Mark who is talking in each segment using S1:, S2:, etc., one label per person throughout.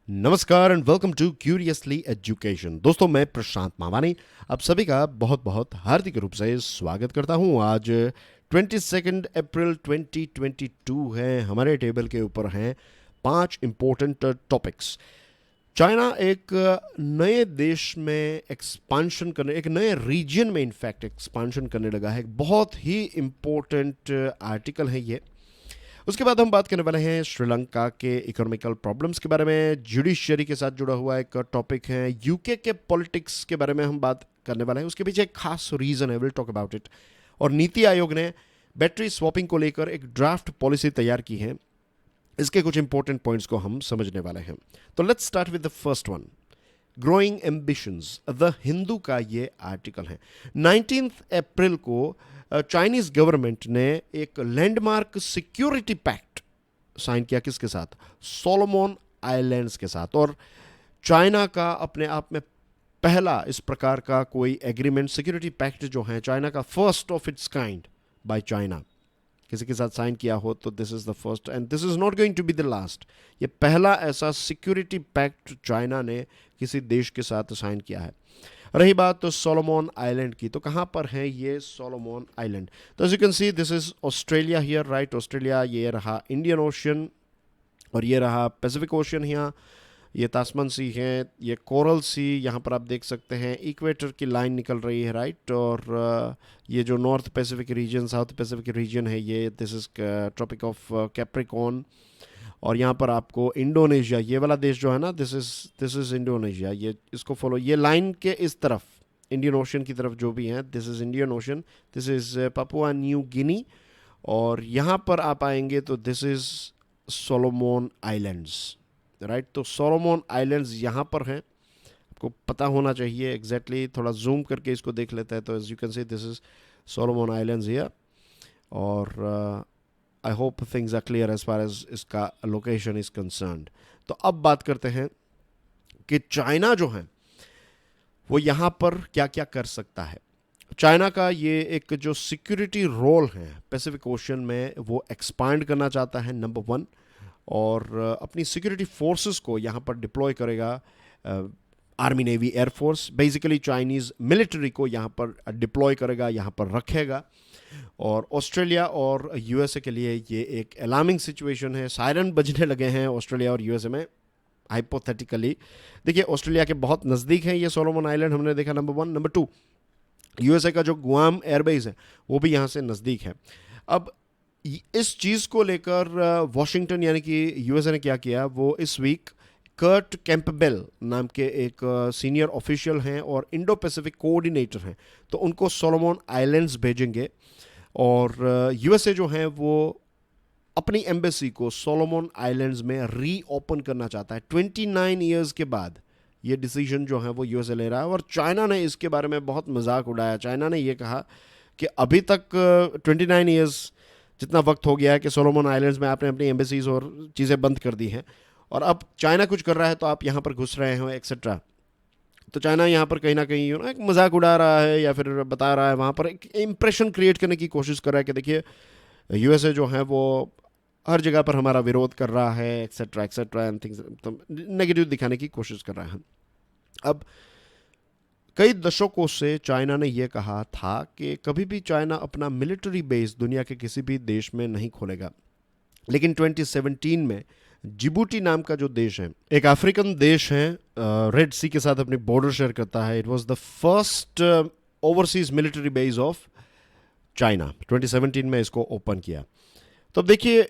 S1: नमस्कार and welcome to curiously education. दोस्तों, मैं प्रशांत मावानी आप सभी का बहुत बहुत हार्दिक रूप से स्वागत करता हूं। आज 22 अप्रैल 2022 है। हमारे टेबल के ऊपर हैं 5 इंपॉर्टेंट टॉपिक्स। चाइना एक नए देश में एक्सपांशन करने, एक नए रीजन में इनफैक्ट एक्सपांशन करने लगा है। एक बहुत ही इंपॉर्टेंट आर्टिकल है ये। उसके बाद हम बात करने वाले हैं श्रीलंका के इकोनॉमिकल प्रॉब्लम्स के बारे में। जुडिशरी के साथ जुड़ा हुआ एक टॉपिक है। यूके के पॉलिटिक्स के बारे में हम बात करने वाले हैं। उसके पीछे एक खास रीज़न है, विल टॉक अबाउट इट। और नीति आयोग ने बैटरी स्वैपिंग को लेकर एक ड्राफ्ट पॉलिसी तैयार की है। इसके कुछ इंपॉर्टेंट पॉइंट्स को हम समझने वाले हैं। तो let's start with the first one, growing ambitions. The Hindu का ये आर्टिकल है। 19 अप्रैल को चाइनीज गवर्नमेंट ने एक लैंडमार्क सिक्योरिटी पैक्ट साइन किया। किसके साथ? सोलोमोन आइलैंड्स के साथ। और चाइना का अपने आप में पहला इस प्रकार का कोई एग्रीमेंट, सिक्योरिटी पैक्ट जो है चाइना का first of its kind by China, किसी के साथ साइन किया हो तो this is the first and this is not going to be the last. ये पहला ऐसा सिक्योरिटी पैक्ट चाइना ने किसी देश के साथ साइन किया है। रही बात तो सोलोमोन आइलैंड की, तो कहाँ पर है ये सोलोमोन आइलैंड? तो as you can see this is Australia here, right? Australia, ये रहा इंडियन ओशन और ये रहा पैसिफिक ओशन। यहाँ ये तास्मान सी है, ये कोरल सी, यहाँ पर आप देख सकते हैं इक्वेटर की लाइन निकल रही है, राइट? और ये जो north Pacific region, south Pacific region है, ये this is tropic of Capricorn. और यहाँ पर आपको इंडोनेशिया, ये वाला देश जो है ना, दिस इज इंडोनेशिया। ये इसको फॉलो, ये लाइन के इस तरफ इंडियन ओशन की तरफ जो भी है, this is Indian ocean, this is Papua New Guinea. और यहाँ पर आप आएंगे तो this is Solomon islands, right? तो सोलोमोन आइलैंड्स यहाँ पर हैं, आपको पता होना चाहिए एग्जैक्टली। थोड़ा जूम करके इसको देख लेते हैं तो as you can see this is Solomon Islands here. और I hope things are clear as far as इसका लोकेशन इज कंसर्न्ड। तो अब बात करते हैं कि चाइना जो है वो यहाँ पर क्या क्या कर सकता है। चाइना का ये एक जो सिक्योरिटी रोल है पैसिफिक ओशन में, वो एक्सपांड करना चाहता है, नंबर 1। और अपनी सिक्योरिटी फोर्सेस को यहाँ पर डिप्लॉय करेगा, army, navy, air force, basically Chinese military को यहाँ पर डिप्लॉय करेगा, यहाँ पर रखेगा। और ऑस्ट्रेलिया और यूएसए के लिए ये एक अलार्मिंग सिचुएशन है। सायरन बजने लगे हैं ऑस्ट्रेलिया और यूएसए में, हाइपोथेटिकली। देखिए, ऑस्ट्रेलिया के बहुत नज़दीक है ये सोलोमन आइलैंड, हमने देखा, नंबर 1। नंबर 2, यूएसए का जो गुआम एयरबेस है वो भी यहाँ से नज़दीक है। अब इस चीज़ को लेकर वॉशिंगटन यानी कि यूएसए ने क्या किया, वो इस वीक कर्ट कैंपबेल नाम के एक सीनियर ऑफिशियल हैं और इंडो पैसिफिक कोऑर्डिनेटर हैं, तो उनको सोलोमोन आइलैंड्स भेजेंगे। और यूएसए जो है वो अपनी एम्बेसी को सोलोमोन आइलैंड्स में रीओपन करना चाहता है 29 ईयर्स के बाद। ये डिसीजन जो है वो यूएसए ले रहा है। और चाइना ने इसके बारे में बहुत मजाक उड़ाया। चाइना ने ये कहा कि अभी तक 29 ईयर्स जितना वक्त हो गया है कि सोलोमन आइलैंड्स में आपने अपनी एम्बेसीज और चीज़ें बंद कर दी हैं, और अब चाइना कुछ कर रहा है तो आप यहाँ पर घुस रहे हो, एक्सेट्रा। तो चाइना यहाँ पर कहीं ना कहीं एक मजाक उड़ा रहा है या फिर बता रहा है, वहाँ पर एक इम्प्रेशन क्रिएट करने की कोशिश कर रहा है कि देखिए यूएसए जो है वो हर जगह पर हमारा विरोध कर रहा है, एक्सेट्रा एक्सेट्रा एंड थिंग्स, तो नेगेटिव दिखाने की कोशिश कर रहा है। अब कई दशकों से चाइना ने यह कहा था कि कभी भी चाइना अपना मिलिट्री बेस दुनिया के किसी भी देश में नहीं खोलेगा। लेकिन 2017 में जिबूटी नाम का जो देश है, एक अफ्रीकन देश है, रेड सी के साथ अपनी बॉर्डर शेयर करता है, it was the first overseas military base of China. 2017 में इसको ओपन किया। तो अब देखिए,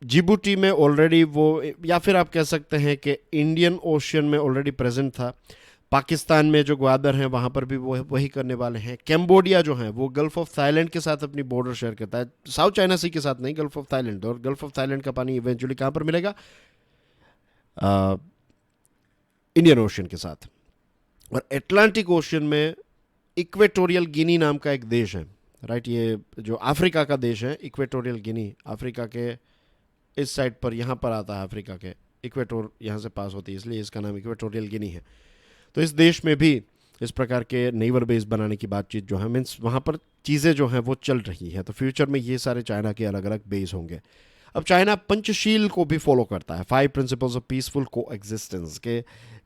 S1: जिबूटी में ऑलरेडी वो, या फिर आप कह सकते हैं कि इंडियन ओशन में ऑलरेडी प्रेजेंट था। पाकिस्तान में जो ग्वादर हैं वहाँ पर भी वो वही करने वाले हैं। कैम्बोडिया जो है वो गल्फ ऑफ थाईलैंड के साथ अपनी बॉर्डर शेयर करता है, साउथ चाइना सी के साथ नहीं, गल्फ ऑफ थाईलैंड। और गल्फ ऑफ थाईलैंड का पानी इवेंचुअली कहाँ पर मिलेगा? इंडियन ओशन के साथ। और एटलांटिक ओशन में इक्वेटोरियल गिनी नाम का एक देश है, राइट? ये जो अफ्रीका का देश है, इक्वेटोरियल गिनी, अफ्रीका के इस साइड पर, यहाँ पर आता है अफ्रीका के, इक्वेटोर यहाँ से पास होती है, इसलिए इसका नाम इक्वेटोरियल गिनी है। तो इस देश में भी इस प्रकार के नेवल बेस बनाने की बातचीत जो है, मीन्स वहाँ पर चीज़ें जो हैं वो चल रही हैं। तो फ्यूचर में ये सारे चाइना के अलग अलग बेस होंगे। अब चाइना पंचशील को भी फॉलो करता है, 5 प्रिंसिपल्स ऑफ पीसफुल को एग्जिस्टेंस के,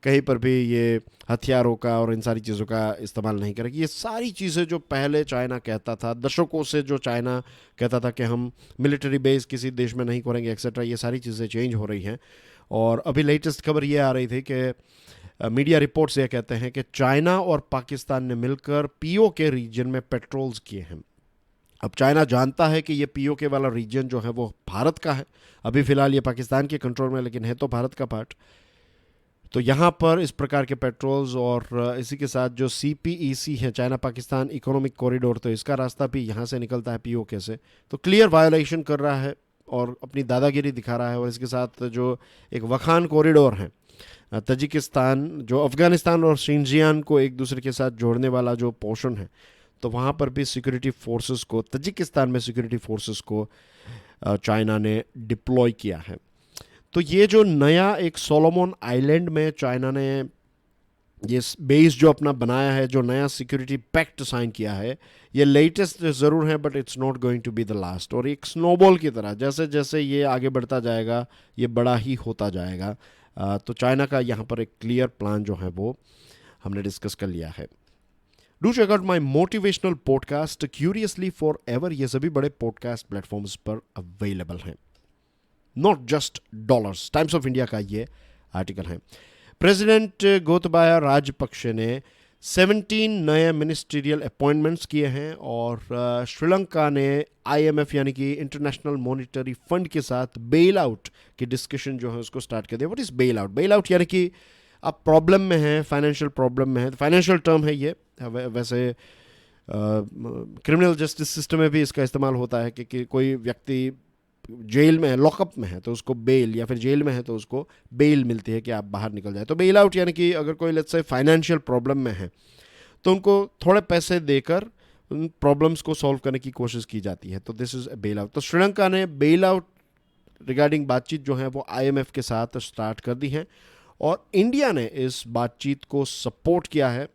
S1: कहीं पर भी ये हथियारों का और इन सारी चीज़ों का इस्तेमाल नहीं करेगी। ये सारी चीज़ें जो पहले चाइना कहता था, दशकों से जो चाइना कहता था कि हम मिलिट्री बेस किसी देश में नहीं करेंगे एक्सेट्रा, ये सारी चीज़ें चेंज हो रही हैं। और अभी लेटेस्ट खबर ये आ रही थी कि मीडिया रिपोर्ट्स ये कहते हैं कि चाइना और पाकिस्तान ने मिलकर पीओके रीजन में पेट्रोल्स किए हैं। अब चाइना जानता है कि ये पीओके वाला रीजन जो है वो भारत का है, अभी फ़िलहाल ये पाकिस्तान के कंट्रोल में, लेकिन है तो भारत का पार्ट। तो यहाँ पर इस प्रकार के पेट्रोल्स और इसी के साथ जो CPEC है, चाइना पाकिस्तान इकोनॉमिक कॉरिडोर, तो इसका रास्ता भी यहाँ से निकलता है पीओके से, तो क्लियर वायोलेशन कर रहा है और अपनी दादागिरी दिखा रहा है। और इसके साथ जो एक वखान कॉरिडोर है, तजिकिस्तान जो अफ़गानिस्तान और शिनजियान को एक दूसरे के साथ जोड़ने वाला जो पोर्शन है, तो वहाँ पर भी सिक्योरिटी फोर्सेस को, तजिकिस्तान में सिक्योरिटी फोर्सेस को चाइना ने डिप्लॉय किया है। तो ये जो नया एक सोलोमन आइलैंड में चाइना ने ये बेस जो अपना बनाया है, जो नया सिक्योरिटी पैक्ट साइन किया है, ये लेटेस्ट ज़रूर है but it's not going to be the last. और एक स्नोबॉल की तरह जैसे जैसे ये आगे बढ़ता जाएगा ये बड़ा ही होता जाएगा। तो चाइना का यहाँ पर एक क्लियर प्लान जो है वो हमने डिस्कस कर लिया है। Do check out my motivational podcast curiously forever, ये सभी बड़े पॉडकास्ट प्लेटफॉर्म्स पर अवेलेबल हैं, not just dollars. Times of India का ये आर्टिकल है। प्रेसिडेंट गोतबाया राजपक्षे ने 17 नए मिनिस्ट्रियल अपॉइंटमेंट्स किए हैं और श्रीलंका ने IMF यानी कि इंटरनेशनल मॉनिटरी फंड के साथ बेल आउट की डिस्कशन जो है उसको स्टार्ट कर दिया। What is bail out? Bail out यानी कि आप प्रॉब्लम में हैं, फाइनेंशियल प्रॉब्लम में है, फाइनेंशियल टर्म है ये। वैसे क्रिमिनल जस्टिस सिस्टम में भी इसका इस्तेमाल होता है कि कोई व्यक्ति जेल में है, लॉकअप में है, तो उसको बेल, या फिर जेल में है तो उसको बेल मिलती है कि आप बाहर निकल जाए। तो बेल आउट यानी कि अगर कोई लेट्स से फाइनेंशियल प्रॉब्लम में है तो उनको थोड़े पैसे देकर उन प्रॉब्लम्स को सॉल्व करने की कोशिश की जाती है, तो this is a bail out. तो श्रीलंका ने बेल आउट रिगार्डिंग बातचीत जो है वो IMF के साथ स्टार्ट कर दी है और इंडिया ने इस बातचीत को सपोर्ट किया है।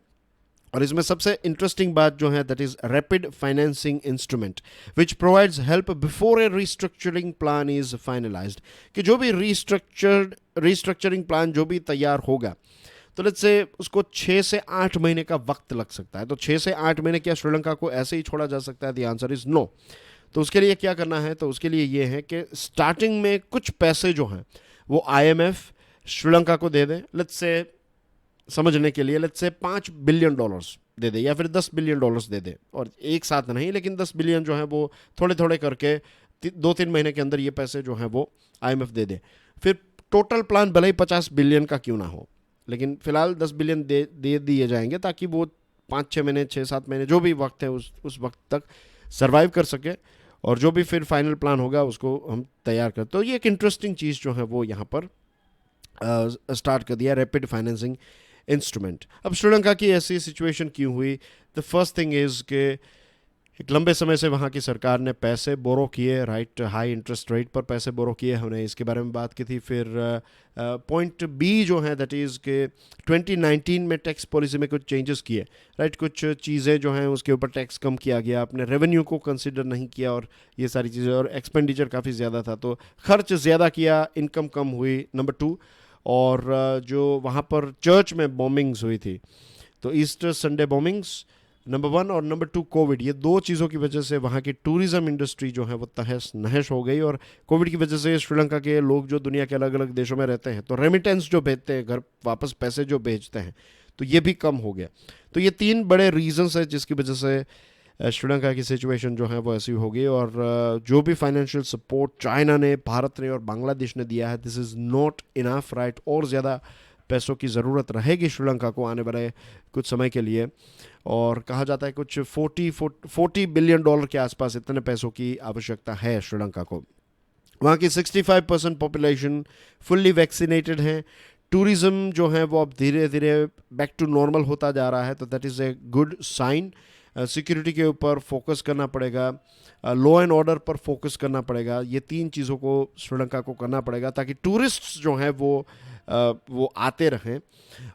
S1: और इसमें सबसे इंटरेस्टिंग बात जो है that is rapid financing instrument which provides help before A restructuring plan is finalised, कि जो भी रीस्ट्रक्चरिंग प्लान जो भी तैयार होगा तो लेट्स से उसको 6 से 8 महीने का वक्त लग सकता है। तो 6 से 8 महीने क्या श्रीलंका को ऐसे ही छोड़ा जा सकता है? The answer is no. तो उसके लिए क्या करना है? तो उसके लिए ये है कि स्टार्टिंग में कुछ पैसे जो हैं वो IMF श्रीलंका को दे दें, लेट्स से समझने के लिए लेट्स से $5 बिलियन दे दे या फिर $10 बिलियन दे दे, और एक साथ नहीं, लेकिन 10 बिलियन जो है वो थोड़े थोड़े करके 2-3 महीने के अंदर ये पैसे जो हैं वो IMF दे दे। फिर टोटल प्लान भले ही 50 बिलियन का क्यों ना हो, लेकिन फिलहाल 10 बिलियन दे दिए जाएंगे ताकि वो 5-6 महीने 6-7 महीने जो भी वक्त है उस वक्त तक सर्वाइव कर सके, और जो भी फिर फाइनल प्लान होगा उसको हम तैयार कर। तो ये एक इंटरेस्टिंग चीज़ जो है वो यहाँ पर स्टार्ट कर दिया, रैपिड फाइनेंसिंग इंस्ट्रूमेंट। अब श्रीलंका की ऐसी सिचुएशन क्यों हुई? द फर्स्ट थिंग इज़ कि एक लंबे समय से वहाँ की सरकार ने पैसे बोरो किए, राइट, हाई इंटरेस्ट रेट पर पैसे बोरो किए, हमने इसके बारे में बात की थी। फिर पॉइंट बी जो है दैट इज़ के 2019 में टैक्स पॉलिसी में कुछ चेंजेस किए, राइट, कुछ चीज़ें जो हैं उसके ऊपर टैक्स कम किया गया, अपने रेवेन्यू को कंसिडर नहीं किया और ये सारी चीज़ें, और एक्सपेंडिचर काफ़ी ज़्यादा था तो खर्च ज़्यादा किया, इनकम कम हुई, नंबर 2। और जो वहाँ पर चर्च में बॉम्बिंग्स हुई थी, तो ईस्टर संडे बॉम्बिंग्स नंबर 1, और नंबर 2 कोविड, ये 2 चीज़ों की वजह से वहाँ की टूरिज़्म इंडस्ट्री जो है वो तहस नहस हो गई। और कोविड की वजह से श्रीलंका के लोग जो दुनिया के अलग अलग देशों में रहते हैं तो रेमिटेंस जो भेजते हैं घर वापस, पैसे जो भेजते हैं, तो ये भी कम हो गया। तो ये 3 बड़े रीजंस है जिसकी वजह से श्रीलंका की सिचुएशन जो है वो ऐसी हो गई। और जो भी फाइनेंशियल सपोर्ट चाइना ने, भारत ने और बांग्लादेश ने दिया है, this is not enough, right. और ज़्यादा पैसों की ज़रूरत रहेगी श्रीलंका को आने वाले कुछ समय के लिए, और कहा जाता है कुछ $40 बिलियन के आसपास इतने पैसों की आवश्यकता है श्रीलंका को। वहाँ की 65% पॉपुलेशन फुल्ली वैक्सीनेटेड है, टूरिज़्म जो है वो अब धीरे धीरे बैक टू नॉर्मल होता जा रहा है, तो that is a good sign. Security के ऊपर फोकस करना पड़ेगा, लॉ एंड ऑर्डर पर फोकस करना पड़ेगा, ये 3 चीज़ों को श्रीलंका को करना पड़ेगा ताकि टूरिस्ट्स जो हैं वो आते रहें।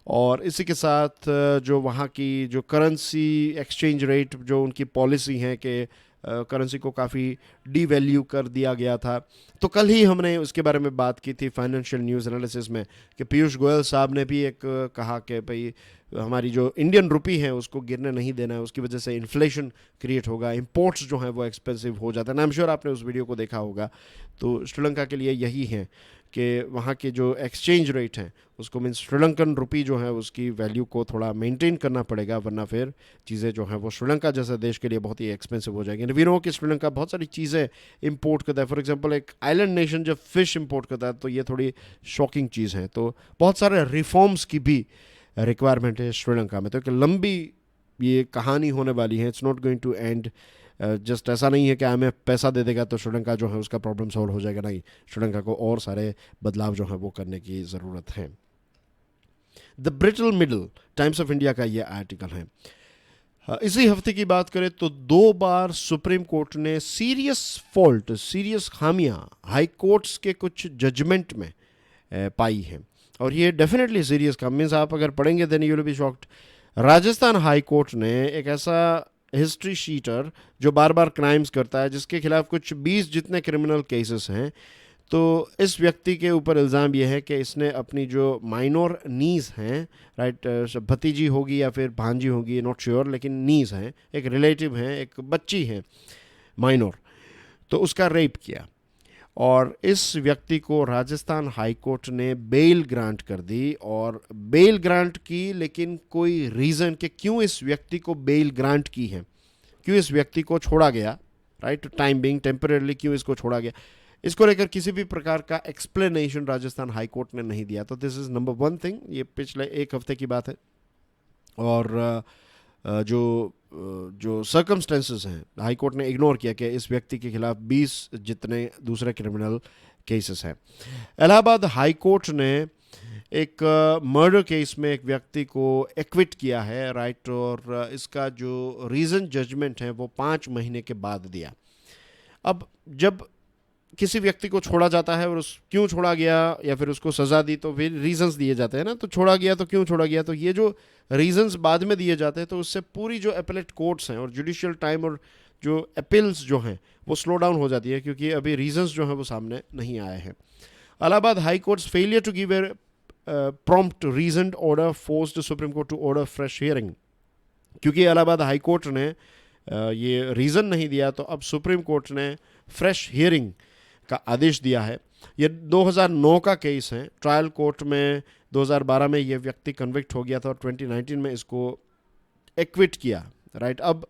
S1: और इसी के साथ जो वहाँ की जो करेंसी एक्सचेंज रेट, जो उनकी पॉलिसी है कि करेंसी को काफ़ी डीवैल्यू कर दिया गया था। तो कल ही हमने उसके बारे में बात की थी फाइनेंशियल न्यूज़ एनालिसिस में कि पीयूष गोयल साहब ने भी एक कहा कि भाई हमारी जो इंडियन रुपी है उसको गिरने नहीं देना है, उसकी वजह से इन्फ्लेशन क्रिएट होगा, इंपोर्ट्स जो हैं वो एक्सपेंसिव हो जाता है। आई एम श्योर आपने उस वीडियो को देखा होगा। तो श्रीलंका के लिए यही है कि वहाँ के जो एक्सचेंज रेट हैं उसको मीन्स श्रीलंकन रुपी जो है उसकी वैल्यू को थोड़ा मेंटेन करना पड़ेगा, वरना फिर चीज़ें जो हैं वो श्रीलंका जैसे देश के लिए बहुत ही एक्सपेंसिव हो जाएगी। वी नो कि श्रीलंका बहुत सारी चीज़ें इंपोर्ट करता है। फॉर एग्जांपल एक आइलैंड नेशन जब फिश इंपोर्ट करता है तो ये थोड़ी शॉकिंग चीज़ है। तो बहुत सारे रिफॉर्म्स की भी रिक्वायरमेंट है श्रीलंका में। तो एक लंबी ये कहानी होने वाली है, it's not going to end just ऐसा नहीं है कि IMF पैसा दे देगा तो श्रीलंका जो है उसका प्रॉब्लम सॉल्व हो जाएगा, नहीं, श्रीलंका को और सारे बदलाव जो है वो करने की ज़रूरत है। The brittle middle, times of India का ये आर्टिकल है। इसी हफ्ते की बात करें तो 2 बार सुप्रीम कोर्ट ने सीरियस खामियां हाई कोर्ट्स के कुछ जजमेंट में पाई हैं, और ये डेफिनेटली सीरियस खामी, मीन्स आप अगर पढ़ेंगे then you will be shocked. Rajasthan high court ने एक ऐसा हिस्ट्री शीटर जो बार बार क्राइम्स करता है, जिसके खिलाफ कुछ 20 जितने क्रिमिनल केसेस हैं, तो इस व्यक्ति के ऊपर इल्ज़ाम यह है कि इसने अपनी जो माइनर नीज़ हैं, राइट, भतीजी होगी या फिर भांजी होगी, नॉट श्योर, लेकिन नीज़ हैं, एक रिलेटिव हैं, एक बच्ची है माइनर, तो उसका रेप किया। और इस व्यक्ति को राजस्थान हाई कोर्ट ने बेल ग्रांट कर दी, और बेल ग्रांट की, लेकिन कोई रीज़न कि क्यों इस व्यक्ति को बेल ग्रांट की है, क्यों इस व्यक्ति को छोड़ा गया, राइट, टाइम बिंग टेम्परेरली क्यों इसको छोड़ा गया, इसको लेकर किसी भी प्रकार का एक्सप्लेनेशन राजस्थान हाई कोर्ट ने नहीं दिया। तो दिस इज़ नंबर 1 थिंग, ये पिछले एक हफ्ते की बात है। और जो सर्कमस्टेंसेस हैं हाई कोर्ट ने इग्नोर किया कि इस व्यक्ति के खिलाफ 20 जितने दूसरे क्रिमिनल केसेस हैं। इलाहाबाद हाई कोर्ट ने एक मर्डर केस में एक व्यक्ति को एक्विट किया है, राइट, और इसका जो रीज़न जजमेंट है वो 5 महीने के बाद दिया। अब जब किसी व्यक्ति को छोड़ा जाता है और क्यों छोड़ा गया या फिर उसको सज़ा दी, तो फिर रीजंस दिए जाते हैं ना, तो छोड़ा गया तो क्यों छोड़ा गया, तो ये जो रीजंस बाद में दिए जाते हैं तो उससे पूरी जो अपीलेट कोर्ट्स हैं और जुडिशियल टाइम और जो अपील्स जो हैं वो स्लो डाउन हो जाती है, क्योंकि अभी रीजंस जो हैं वो सामने नहीं आए हैं। Allahabad high courts failure to give a prompt reasoned order forced supreme court to order fresh hearing. क्योंकि इलाहाबाद हाई कोर्ट ने ये रीज़न नहीं दिया, तो अब सुप्रीम कोर्ट ने फ्रेश हियरिंग का आदेश दिया है। ये 2009 का केस है, ट्रायल कोर्ट में 2012 में ये व्यक्ति कन्विक्ट हो गया था और 2019 में इसको एक्विट किया, राइट। अब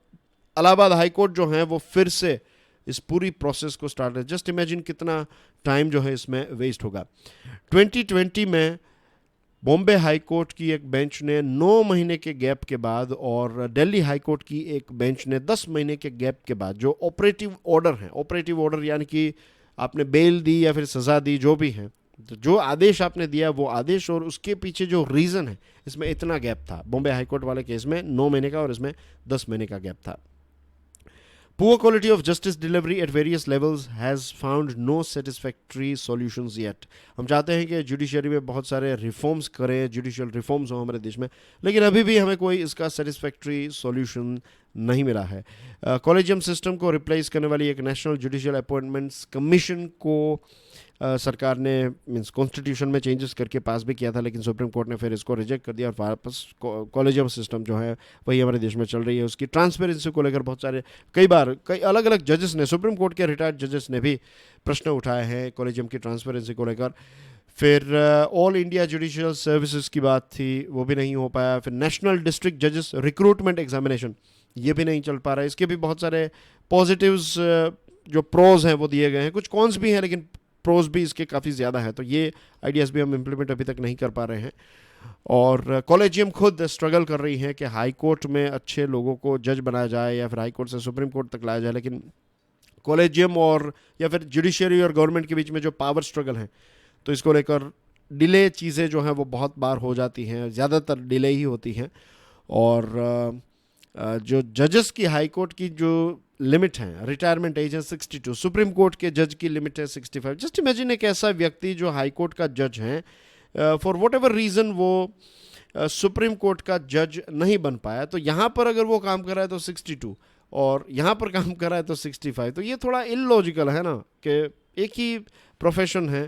S1: इलाहाबाद हाई कोर्ट जो है वो फिर से इस पूरी प्रोसेस को स्टार्ट है। जस्ट इमेजिन कितना टाइम जो है इसमें वेस्ट होगा। 2020 में बॉम्बे हाई कोर्ट की एक बेंच ने 9 महीने के गैप के बाद और दिल्ली हाई कोर्ट की एक बेंच ने 10 महीने के गैप के बाद जो ऑपरेटिव ऑर्डर हैं, ऑपरेटिव ऑर्डर यानी कि आपने बेल दी या फिर सज़ा दी, जो भी है, तो जो आदेश आपने दिया वो आदेश और उसके पीछे जो रीज़न है, इसमें इतना गैप था। बॉम्बे हाई कोर्ट वाले केस में 9 महीने का और इसमें 10 महीने का गैप था। Poor quality of justice delivery at various levels has found no satisfactory solutions yet. हम चाहते हैं कि जुडिशरी में बहुत सारे रिफॉर्म्स करें, जुडिशियल रिफॉर्म्स हो हमारे देश में, लेकिन अभी भी हमें कोई इसका सेटिस्फैक्ट्री सॉल्यूशन नहीं मिला है। कॉलेजियम सिस्टम को रिप्लेस करने वाली एक नेशनल जुडिशियल अपॉइंटमेंट्स कमीशन को सरकार ने मीन्स कॉन्स्टिट्यूशन में चेंजेस करके पास भी किया था, लेकिन सुप्रीम कोर्ट ने फिर इसको रिजेक्ट कर दिया और वापस कॉलेजियम सिस्टम जो है वही हमारे देश में चल रही है। उसकी ट्रांसपेरेंसी को लेकर बहुत सारे कई अलग अलग जजेस ने, सुप्रीम कोर्ट के रिटायर्ड जजेस ने भी प्रश्न उठाए हैं कॉलेजियम की ट्रांसपेरेंसी को लेकर। फिर ऑल इंडिया जुडिशियल सर्विसेज की बात थी, वो भी नहीं हो पाया। फिर नेशनल डिस्ट्रिक्ट जजेस रिक्रूटमेंट एग्जामिनेशन, ये भी नहीं चल पा रहा है। इसके भी बहुत सारे पॉजिटिव्स जो प्रोज हैं वो दिए गए हैं, कुछ कॉन्स भी हैं लेकिन प्रोज भी इसके काफ़ी ज़्यादा है, तो ये आइडियाज़ भी हम इम्प्लीमेंट अभी तक नहीं कर पा रहे हैं। और कॉलेजियम खुद स्ट्रगल कर रही है कि हाई कोर्ट में अच्छे लोगों को जज बनाया जाए या फिर हाई कोर्ट से सुप्रीम कोर्ट तक लाया जाए, लेकिन कॉलेजियम और या फिर जुडिशरी और गवर्नमेंट के बीच में जो पावर स्ट्रगल है, तो इसको लेकर डिले चीज़ें जो हैं वो बहुत बार हो जाती हैं, ज़्यादातर डिले ही होती हैं। और जो जजेस की हाई कोर्ट की जो लिमिट है, रिटायरमेंट एज है 62, सुप्रीम कोर्ट के जज की लिमिट है 65। जस्ट इमेजिन एक ऐसा व्यक्ति जो हाई कोर्ट का जज है, फॉर वट एवर रीज़न वो सुप्रीम कोर्ट का जज नहीं बन पाया, तो यहाँ पर अगर वो काम कर रहा है तो 62, और यहाँ पर काम कर रहा है तो 65। तो ये थोड़ा इलॉजिकल है ना कि एक ही प्रोफेशन है,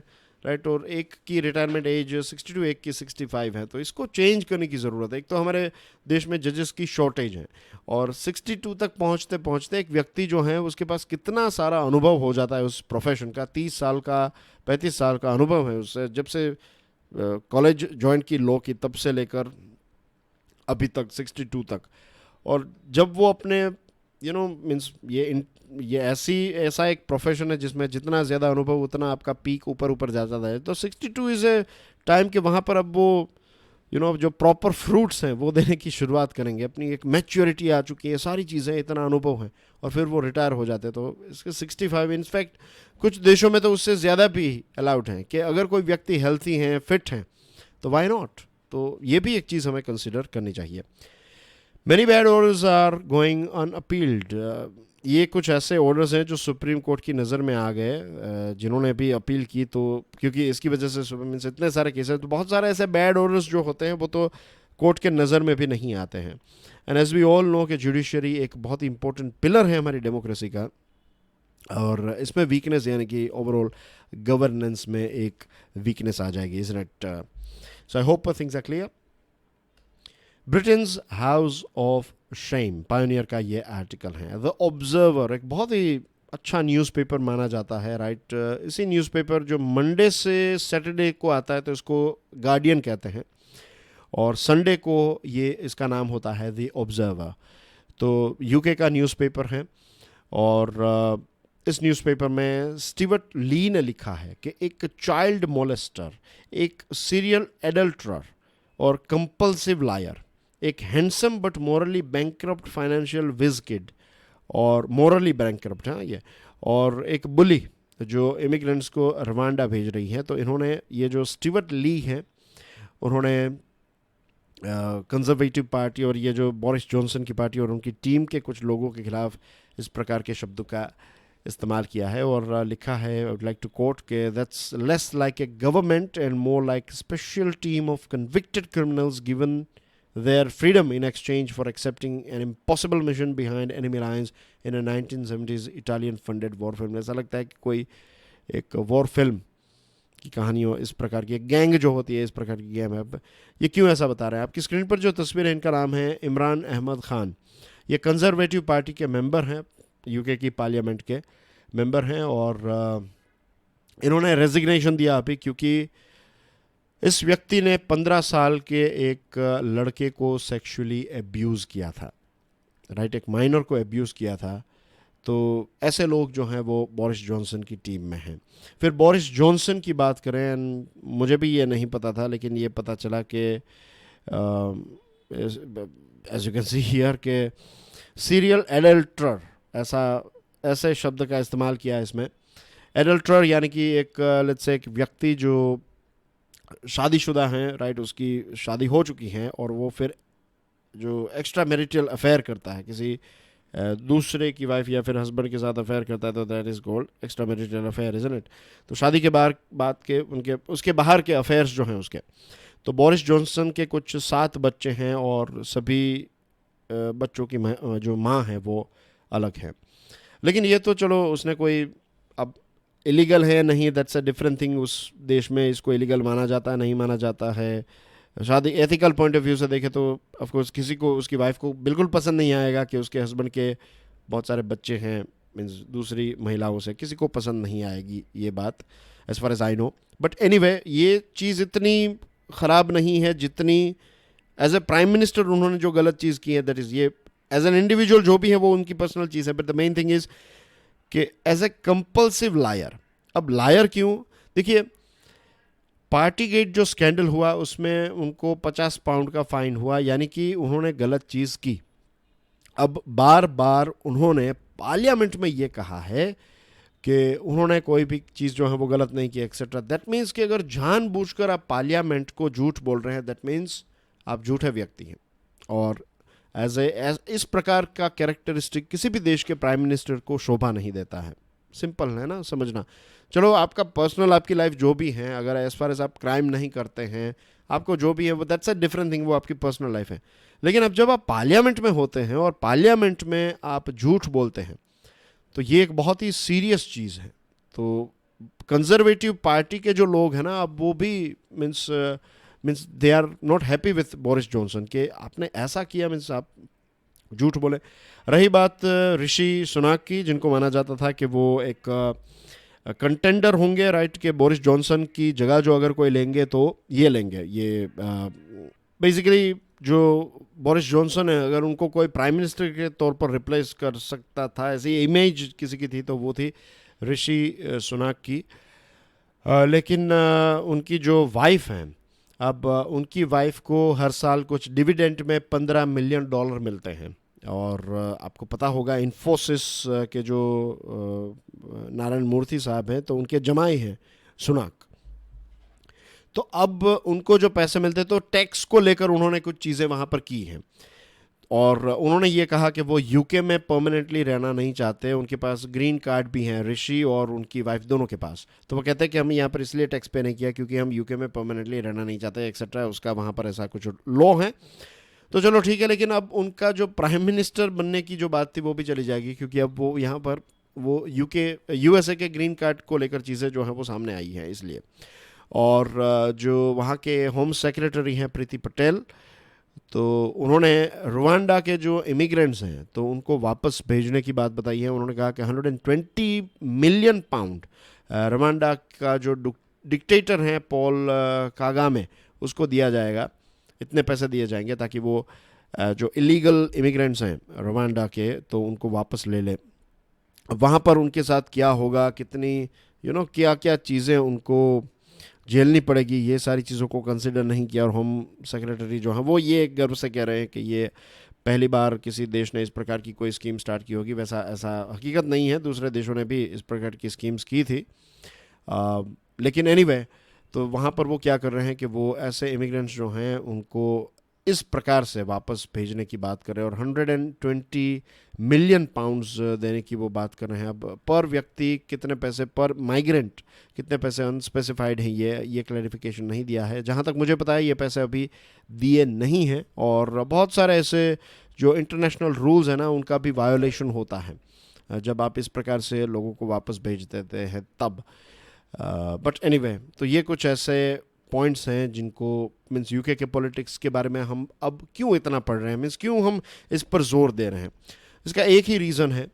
S1: राइट, और एक की रिटायरमेंट एज 62, एक की 65 है, तो इसको चेंज करने की ज़रूरत है। एक तो हमारे देश में जजेस की शॉर्टेज है, और 62 तक पहुँचते पहुँचते एक व्यक्ति जो है उसके पास कितना सारा अनुभव हो जाता है उस प्रोफेशन का, 30 साल का 35 साल का अनुभव है उससे, जब से कॉलेज ज्वाइन की लॉ की तब से लेकर अभी तक 62 तक। और जब वो अपने मीन्स ये ऐसा एक प्रोफेशन है जिसमें जितना ज़्यादा अनुभव उतना आपका पीक ऊपर ऊपर जा जाता है। तो 62 इज़ ए टाइम के वहाँ पर अब वो जो प्रॉपर फ्रूट्स हैं वो देने की शुरुआत करेंगे, अपनी एक मैच्योरिटी आ चुकी है, सारी चीज़ें, इतना अनुभव है, और फिर वो रिटायर हो जाते हैं। तो इसके 65, इनफैक्ट कुछ देशों में तो उससे ज़्यादा भी अलाउड हैं कि अगर कोई व्यक्ति हेल्थी हैं, फिट हैं, तो वाई नॉट। तो ये भी एक चीज़ हमें कंसिडर करनी चाहिए। Many bad orders are going unappealed. ये कुछ ऐसे ऑर्डर्स हैं जो सुप्रीम कोर्ट की नज़र में आ गए, जिन्होंने भी अपील की, तो क्योंकि इसकी वजह से सुप्रीम से इतने सारे केसेस, तो बहुत सारे ऐसे बैड ऑर्डर्स जो होते हैं वो तो कोर्ट के नज़र में भी नहीं आते हैं। And as we all know कि जुडिशरी एक बहुत ही इंपॉर्टेंट पिलर है हमारी डेमोक्रेसी का, और इसमें वीकनेस यानी कि ओवरऑल गवर्नेंस में एक वीकनेस आ जाएगी, is it? So I hope things are clear. Britain's house of shame, Pioneer का ये आर्टिकल है। द ऑब्जर्वर एक बहुत ही अच्छा न्यूज़पेपर माना जाता है, राइट। इसी न्यूज़पेपर जो मंडे से सैटरडे को आता है तो इसको गार्डियन कहते हैं, और संडे को ये इसका नाम होता है द ऑब्जर्वर। तो यूके का न्यूज़पेपर है, और इस न्यूज़पेपर में स्टीवर्ट ली ने लिखा है कि एक चाइल्ड मोलेस्टर, एक सीरियल एडल्टरर और कंपल्सिव लायर, एक handsome but morally bankrupt financial whiz kid, और मोरली बैंकरप्ट है ये, और एक बुली जो इमिग्रेंट्स को रवांडा भेज रही है। तो इन्होंने, ये जो स्टीवर्ट ली है, उन्होंने कंजर्वेटिव पार्टी और ये जो बोरिस जॉनसन की पार्टी और उनकी टीम के कुछ लोगों के खिलाफ इस प्रकार के शब्दों का इस्तेमाल किया है, और लिखा है, I would like to quote के, that's less like a government and more like special team of convicted criminals given their freedom in exchange for accepting an impossible mission behind enemy lines in a 1970s Italian funded war film। ऐसा लगता है कि कोई एक war film की कहानी हो, इस प्रकार की गैंग जो होती है, इस प्रकार की गेम है। ये क्यों ऐसा बता रहे हैं? आपकी स्क्रीन पर जो तस्वीर है, इनका नाम है इमरान अहमद खान। ये कंजर्वेटिव पार्टी के मेंबर हैं, यूके की पार्लियामेंट के मेंबर हैं, और इन्होंने रेजिग्नेशन दिया अभी, क्योंकि इस व्यक्ति ने 15 साल के एक लड़के को सेक्सुअली एब्यूज़ किया था, राइट, एक माइनर को एब्यूज़ किया था। तो ऐसे लोग जो हैं वो बोरिस जॉनसन की टीम में हैं। फिर बोरिस जॉनसन की बात करें, मुझे भी ये नहीं पता था, लेकिन ये पता चला कि as you can see here के सीरियल एडल्टरर, ऐसे शब्द का इस्तेमाल किया है इसमें। एडल्टरर यानी कि एक लेट्स से एक व्यक्ति जो शादीशुदा हैं, राइट, उसकी शादी हो चुकी है, और वो फिर जो एक्स्ट्रा मैरिटल अफेयर करता है, किसी दूसरे की वाइफ या फिर हस्बैंड के साथ अफेयर करता है, तो that is called extra marital affair, isn't it? तो शादी के बाद के उसके बाहर के अफेयर्स जो हैं उसके। तो बोरिस जॉनसन के कुछ 7 बच्चे हैं, और सभी बच्चों की जो माँ है वो अलग है। लेकिन ये तो चलो, उसने कोई, अब इलीगल है नहीं, दैट्स अ डिफरेंट थिंग। उस देश में इसको इलीगल माना जाता है, नहीं माना जाता है। शादी एथिकल पॉइंट ऑफ व्यू से देखें तो ऑफ कोर्स किसी को, उसकी वाइफ को बिल्कुल पसंद नहीं आएगा कि उसके हस्बैंड के बहुत सारे बच्चे हैं, मीन्स दूसरी महिलाओं से, किसी को पसंद नहीं आएगी ये बात, as far as I know. But anyway, ये चीज़ इतनी ख़राब नहीं है जितनी एज ए प्राइम मिनिस्टर उन्होंने जो गलत चीज़ की है, दैट इज़, ये एज एन इंडिविजुअल जो भी है वो उनकी पर्सनल चीज़ है, but the main thing is कि एज ए कंपल्सिव लायर। अब लायर क्यों? देखिए, पार्टी गेट जो स्कैंडल हुआ उसमें उनको 50 पाउंड का फाइन हुआ, यानी कि उन्होंने गलत चीज़ की। अब बार बार उन्होंने पार्लियामेंट में ये कहा है कि उन्होंने कोई भी चीज़ जो है वो गलत नहीं की, एक्सेट्रा। दैट मीन्स कि अगर जानबूझकर आप पार्लियामेंट को झूठ बोल रहे हैं, दैट मीन्स आप झूठे व्यक्ति हैं, और एज इस प्रकार का कैरेक्टरिस्टिक किसी भी देश के प्राइम मिनिस्टर को शोभा नहीं देता है। सिंपल है ना समझना। चलो, आपका पर्सनल, आपकी लाइफ जो भी है, अगर एज फार एज आप क्राइम नहीं करते हैं, आपको जो भी है वो दैट्स अ डिफरेंट थिंग, वो आपकी पर्सनल लाइफ है। लेकिन अब जब आप पार्लियामेंट में होते हैं और पार्लियामेंट में आप झूठ बोलते हैं तो ये एक बहुत ही सीरियस चीज़ है। तो कंजर्वेटिव पार्टी के जो लोग हैं ना, अब वो भी means means they are not happy with Boris Johnson के आपने ऐसा किया, मीन्स आप झूठ बोले। रही बात ऋषि सुनाक की, जिनको माना जाता था कि वो एक कंटेंडर होंगे राइट, के बोरिस जॉनसन की जगह जो अगर कोई लेंगे तो ये लेंगे, ये बेसिकली जो बोरिस जॉनसन है अगर उनको कोई प्राइम मिनिस्टर के तौर पर रिप्लेस कर सकता था, ऐसी इमेज किसी की थी तो वो थी ऋषि सुनाक की। लेकिन उनकी जो वाइफ हैं, अब उनकी वाइफ को हर साल कुछ डिविडेंड में $15 मिलियन मिलते हैं। और आपको पता होगा इन्फोसिस के जो नारायण मूर्ति साहब हैं तो उनके जमाई हैं सुनाक। तो अब उनको जो पैसे मिलते तो टैक्स को लेकर उन्होंने कुछ चीज़ें वहाँ पर की हैं और उन्होंने ये कहा कि वो यूके में परमानेंटली रहना नहीं चाहते। उनके पास ग्रीन कार्ड भी हैं, ऋषि और उनकी वाइफ दोनों के पास। तो वो कहते हैं कि हम यहाँ पर इसलिए टैक्स पे नहीं किया क्योंकि हम यूके में परमानेंटली रहना नहीं चाहते एक्सेट्रा, उसका वहाँ पर ऐसा कुछ लॉ है। तो चलो ठीक है, लेकिन अब उनका जो प्राइम मिनिस्टर बनने की जो बात थी वो भी चली जाएगी क्योंकि अब वो यहाँ पर वो यूएसए के ग्रीन कार्ड को लेकर चीज़ें जो हैं वो सामने आई हैं इसलिए। और जो वहाँ के होम सेक्रेटरी हैं प्रीति पटेल, तो उन्होंने रवांडा के जो इमिग्रेंट्स हैं तो उनको वापस भेजने की बात बताई है। उन्होंने कहा कि 120 मिलियन पाउंड रवांडा का जो डिक्टेटर हैं पॉल कागामे उसको दिया जाएगा, इतने पैसे दिए जाएंगे ताकि वो जो इलीगल इमिग्रेंट्स हैं रवांडा के तो उनको वापस ले ले। वहाँ पर उनके साथ क्या होगा, कितनी क्या क्या चीज़ें उनको झेलनी पड़ेगी, ये सारी चीज़ों को कंसिडर नहीं किया। और होम सेक्रेटरी जो हैं वो ये गर्व से कह रहे हैं कि ये पहली बार किसी देश ने इस प्रकार की कोई स्कीम स्टार्ट की होगी। वैसा ऐसा हकीकत नहीं है, दूसरे देशों ने भी इस प्रकार की स्कीम्स की थी। लेकिन एनीवे तो वहाँ पर वो क्या कर रहे हैं कि वो ऐसे इमिग्रेंट्स जो हैं उनको इस प्रकार से वापस भेजने की बात कर रहे हैं और 120 मिलियन पाउंड्स देने की वो बात कर रहे हैं। अब पर व्यक्ति कितने पैसे, पर माइग्रेंट कितने पैसे अनस्पेसिफाइड हैं, ये क्लैरिफिकेशन नहीं दिया है। जहाँ तक मुझे पता है ये पैसे अभी दिए नहीं हैं और बहुत सारे ऐसे जो इंटरनेशनल रूल्स हैं ना उनका भी वायोलेशन होता है जब आप इस प्रकार से लोगों को वापस भेज देते हैं तब। बट एनीवे तो ये कुछ ऐसे पॉइंट्स हैं जिनको मीन्स यूके के पॉलिटिक्स के बारे में हम अब क्यों इतना पढ़ रहे हैं, मीन्स क्यों हम इस पर जोर दे रहे हैं। इसका एक ही रीज़न है,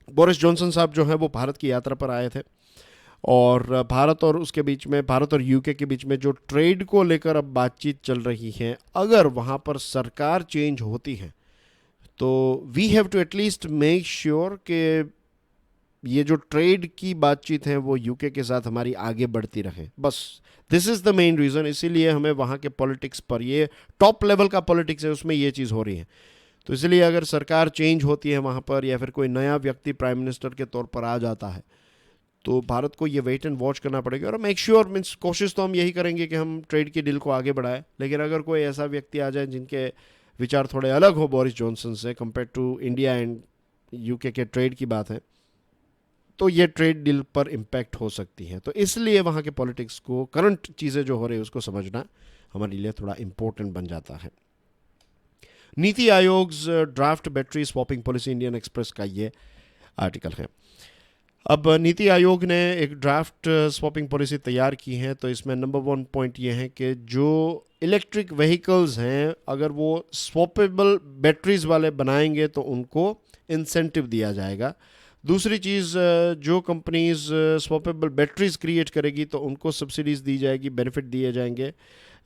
S1: बोरिस जॉनसन साहब जो हैं वो भारत की यात्रा पर आए थे और भारत और उसके बीच में, भारत और यूके के बीच में जो ट्रेड को लेकर अब बातचीत चल रही है, अगर वहाँ पर सरकार चेंज होती है तो we have to at least make sure कि ये जो ट्रेड की बातचीत है वो यूके के साथ हमारी आगे बढ़ती रहे। बस this is the main reason. इसीलिए हमें वहाँ के पॉलिटिक्स पर, ये टॉप लेवल का पॉलिटिक्स है उसमें ये चीज़ हो रही है। तो इसलिए अगर सरकार चेंज होती है वहाँ पर या फिर कोई नया व्यक्ति प्राइम मिनिस्टर के तौर पर आ जाता है तो भारत को ये वेट एंड वॉच करना पड़ेगा और मेक श्योर मीन्स कोशिश तो हम यही करेंगे कि हम ट्रेड की डील को आगे बढ़ाएं। लेकिन अगर कोई ऐसा व्यक्ति आ जाए जिनके विचार थोड़े अलग हो बोरिस जॉनसन से compare to India and UK के ट्रेड की बात है तो ये ट्रेड डील पर इम्पैक्ट हो सकती है। तो इसलिए वहाँ के पॉलिटिक्स को, करंट चीज़ें जो हो रही है उसको समझना हमारे लिए थोड़ा इम्पोर्टेंट बन जाता है। NITI Aayog draft battery swapping policy, Indian express का ये आर्टिकल है। अब नीति आयोग ने एक ड्राफ्ट स्वैपिंग पॉलिसी तैयार की है तो इसमें नंबर 1 पॉइंट ये है कि जो इलेक्ट्रिक व्हीकल्स हैं अगर वो स्वैपेबल बैटरीज वाले बनाएंगे तो उनको इंसेंटिव दिया जाएगा। दूसरी चीज़, जो कंपनीज स्वैपेबल बैटरीज क्रिएट करेगी तो उनको सब्सिडीज़ दी जाएगी, बेनिफिट दिए जाएंगे।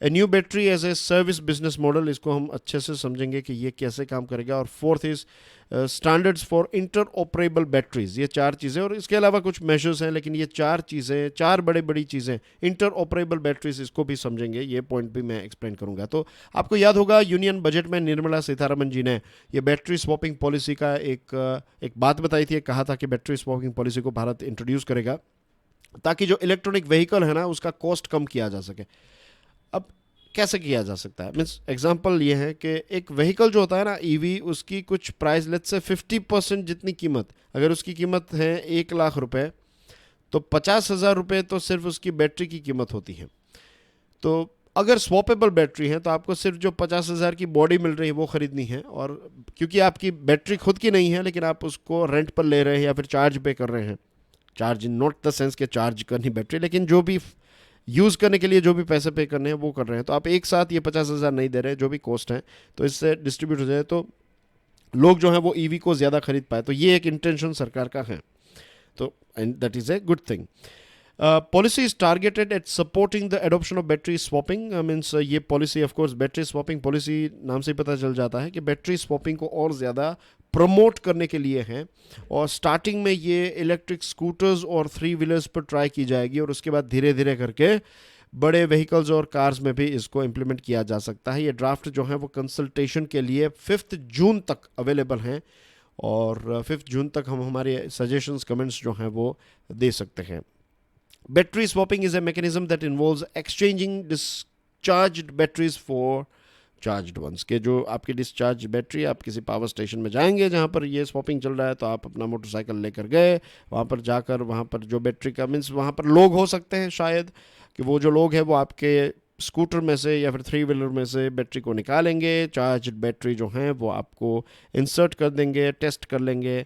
S1: A new battery as a service business model, इसको हम अच्छे से समझेंगे कि ये कैसे काम करेगा। और fourth is standards for inter operable batteries. ये 4 चीज़ें और इसके अलावा कुछ मेजर्स हैं, लेकिन ये 4 चीज़ें, 4 बड़ी चीज़ें। इंटर ऑपरेबल बैटरीज, इसको भी समझेंगे, ये पॉइंट भी मैं एक्सप्लेन करूंगा। तो आपको याद होगा यूनियन बजट में निर्मला सीतारमण जी ने ये बैटरी स्वैपिंग पॉलिसी का एक बात बताई थी, कहा था कि बैटरी स्वैपिंग पॉलिसी को भारत इंट्रोड्यूस करेगा ताकि जो इलेक्ट्रॉनिक व्हीकल है ना उसका कॉस्ट कम किया जा सके। अब कैसे किया जा सकता है, मीन्स एग्जांपल ये है कि एक व्हीकल जो होता है ना ईवी, उसकी कुछ प्राइस लेट्स से 50% जितनी कीमत, अगर उसकी कीमत है 1 लाख रुपए तो 50,000 रुपये तो सिर्फ उसकी बैटरी की कीमत होती है। तो अगर स्वॉपेबल बैटरी है तो आपको सिर्फ जो 50,000 की बॉडी मिल रही है वो ख़रीदनी है, और क्योंकि आपकी बैटरी खुद की नहीं है लेकिन आप उसको रेंट पर ले रहे हैं या फिर चार्ज पे कर रहे हैं, चार्ज नॉट द सेंस के चार्ज करनी बैटरी, लेकिन जो भी यूज़ करने के लिए जो भी पैसे पे करने हैं वो कर रहे हैं, तो आप एक साथ ये 50,000 नहीं दे रहे हैं, जो भी कॉस्ट है तो इससे डिस्ट्रीब्यूट हो जाए तो लोग जो हैं वो ईवी को ज़्यादा खरीद पाए, तो ये एक इंटेंशन सरकार का है, तो and that is a good thing. Policy is targeted at supporting the adoption of battery swapping. Means ये policy of course battery swapping policy नाम से ही पता चल जाता है कि बैटरी स्वैपिंग को और ज़्यादा प्रमोट करने के लिए है, और स्टार्टिंग में ये इलेक्ट्रिक स्कूटर्स और 3 व्हीलर्स पर ट्राई की जाएगी, और उसके बाद धीरे धीरे करके बड़े व्हीकल्स और कार्स में भी इसको इम्प्लीमेंट किया जा सकता है. ये ड्राफ्ट जो है वो कंसल्टेशन के लिए 5 जून तक अवेलेबल हैं, और 5 जून तक हम हमारे सजेशंस कमेंट्स जो हैं वो दे सकते हैं. Battery swapping is a mechanism that involves exchanging discharged batteries for charged ones, के जो आपकी डिस्चार्ज बैटरी, आप किसी पावर स्टेशन में जाएंगे जहाँ पर ये स्वैपिंग चल रहा है, तो आप अपना मोटरसाइकिल लेकर गए, वहाँ पर जाकर वहाँ पर जो बैटरी का मीन्स वहाँ पर लोग हो सकते हैं शायद कि वो जो लोग हैं वो आपके स्कूटर में से या फिर 3 व्हीलर में से बैटरी को निकालेंगे, चार्ज्ड बैटरी जो हैं वो आपको इंसर्ट कर देंगे, टेस्ट कर लेंगे,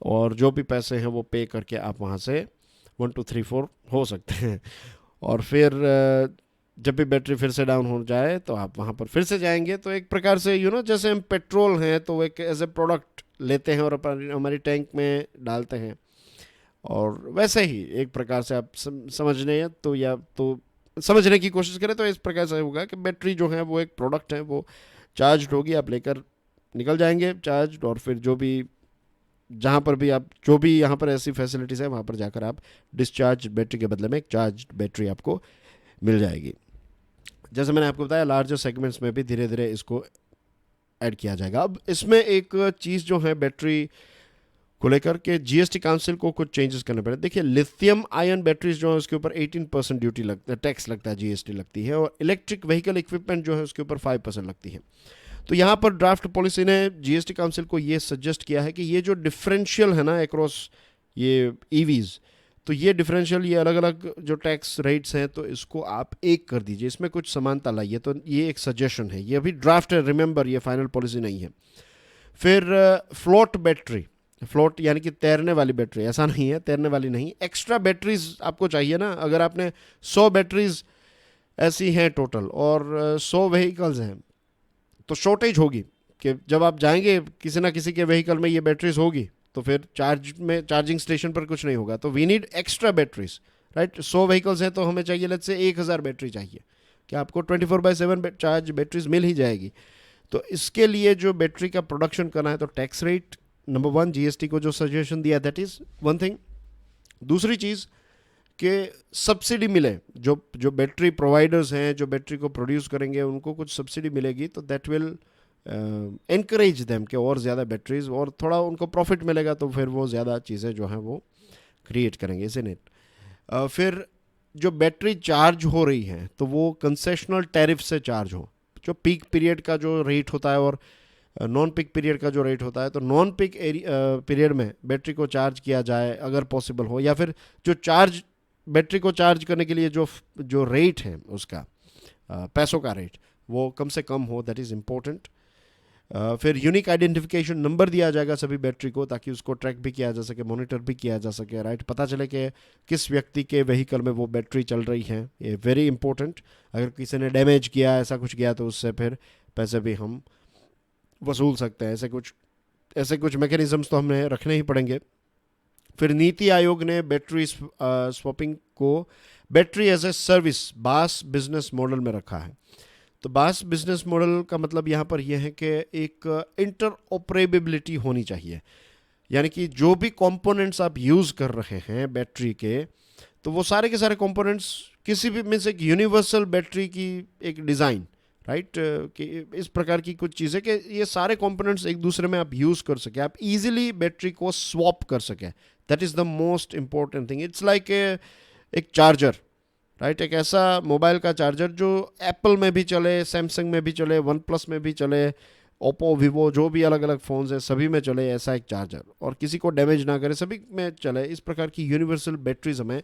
S1: और जो भी पैसे हैं वो पे करके आप वहाँ से 1 2 3 4 हो सकते हैं. और फिर जब भी बैटरी फिर से डाउन हो जाए तो आप वहाँ पर फिर से जाएंगे. तो एक प्रकार से जैसे हम पेट्रोल हैं तो एक एज ए प्रोडक्ट लेते हैं और हमारी टैंक में डालते हैं, और वैसे ही एक प्रकार से आप समझने तो या तो समझने की कोशिश करें तो इस प्रकार से होगा कि बैटरी जो है वो एक प्रोडक्ट है, वो चार्ज होगी, आप लेकर निकल जाएंगे चार्ज, और फिर जो भी जहाँ पर भी आप जो भी यहाँ पर ऐसी फैसिलिटीज़ है वहाँ पर जाकर आप डिस्चार्ज बैटरी के बदले में एक चार्ज बैटरी आपको मिल जाएगी. जैसे मैंने आपको बताया लार्जर सेगमेंट्स में भी धीरे धीरे इसको ऐड किया जाएगा. अब इसमें एक चीज़ जो है बैटरी को लेकर के जीएसटी काउंसिल को कुछ चेंजेस करने पड़े. देखिए लिथियम आयन बैटरीज जो है उसके ऊपर 18% ड्यूटी लगता है, टैक्स लगता है, जीएसटी लगती है, और इलेक्ट्रिक व्हीकल इक्विपमेंट जो है उसके ऊपर 5% लगती है. तो यहाँ पर ड्राफ्ट पॉलिसी ने जीएसटी काउंसिल को ये सजेस्ट किया है कि ये जो डिफरेंशियल है ना अक्रॉस ये ईवीज़, तो ये डिफरेंशियल, ये अलग अलग जो टैक्स रेट्स हैं तो इसको आप एक कर दीजिए, इसमें कुछ समानता लाइए. तो ये एक सजेशन है, ये अभी ड्राफ्ट है, रिमेंबर ये फाइनल पॉलिसी नहीं है. फिर फ्लोट बैटरी, फ्लोट यानी कि तैरने वाली बैटरी, ऐसा नहीं है तैरने वाली नहीं, एक्स्ट्रा बैटरीज आपको चाहिए ना. अगर आपने 100 बैटरीज ऐसी हैं टोटल और 100 व्हीकल्स हैं तो शॉर्टेज होगी कि जब आप जाएंगे किसी ना किसी के व्हीकल में ये बैटरीज होगी तो फिर चार्जिंग स्टेशन पर कुछ नहीं होगा. तो we need extra batteries, right. 100 vehicles हैं तो हमें चाहिए लेट्स से 1000 बैटरी चाहिए, कि आपको 24/7 चार्ज बैटरीज मिल ही जाएगी. तो इसके लिए जो बैटरी का प्रोडक्शन करना है तो टैक्स रेट नंबर 1 जीएसटी को जो सजेशन दिया दैट इज़ वन थिंग. दूसरी चीज़ कि सब्सिडी मिले, जो बैटरी प्रोवाइडर्स हैं जो बैटरी को प्रोड्यूस करेंगे उनको कुछ सब्सिडी मिलेगी, तो दैट विल एनकरेज देम कि और ज़्यादा बैटरीज, और थोड़ा उनको प्रॉफिट मिलेगा तो फिर वो ज़्यादा चीज़ें जो हैं वो क्रिएट करेंगे, इसे नेट. फिर जो बैटरी चार्ज हो रही हैं तो वो कंसेशनल टैरिफ से चार्ज हो, जो पीक पीरियड का जो रेट होता है और नॉन पीक पीरियड का जो रेट होता है, तो नॉन पीक पीरियड में बैटरी को चार्ज किया जाए अगर पॉसिबल हो, या फिर जो चार्ज बैटरी को चार्ज करने के लिए जो रेट है उसका पैसों का रेट वो कम से कम हो, दैट इज़ इम्पोर्टेंट. फिर यूनिक आइडेंटिफिकेशन नंबर दिया जाएगा सभी बैटरी को ताकि उसको ट्रैक भी किया जा सके, मॉनिटर भी किया जा सके, राइट. पता चले कि किस व्यक्ति के व्हीकल में वो बैटरी चल रही है, ये वेरी इंपॉर्टेंट. अगर किसी ने डैमेज किया, ऐसा कुछ किया, तो उससे फिर पैसे भी हम वसूल सकते हैं. ऐसे कुछ मैकेनिज़म्स तो हमें रखने ही पड़ेंगे. फिर नीति आयोग ने बैटरी स्वैपिंग को बैटरी एज ए सर्विस बास बिजनेस मॉडल में रखा है. तो बास बिजनेस मॉडल का मतलब यहाँ पर यह है कि एक इंटरऑपरेबिलिटी होनी चाहिए, यानी कि जो भी कंपोनेंट्स आप यूज़ कर रहे हैं बैटरी के, तो वो सारे के सारे कंपोनेंट्स किसी भी मीन्स एक यूनिवर्सल बैटरी की एक डिज़ाइन, राइट, कि इस प्रकार की कुछ चीज़ें कि ये सारे कंपोनेंट्स एक दूसरे में आप यूज़ कर सके, आप इजीली बैटरी को स्वैप कर सके. That is the most important thing. It's like एक चार्जर, राइट, एक ऐसा मोबाइल का चार्जर जो एप्पल में भी चले, सैमसंग में भी चले, वन प्लस में भी चले, ओप्पो, वीवो, जो भी अलग अलग फ़ोन्स हैं सभी में चले ऐसा एक चार्जर, और किसी को डैमेज ना करे, सभी में चले. इस प्रकार की यूनिवर्सल बैटरीज हमें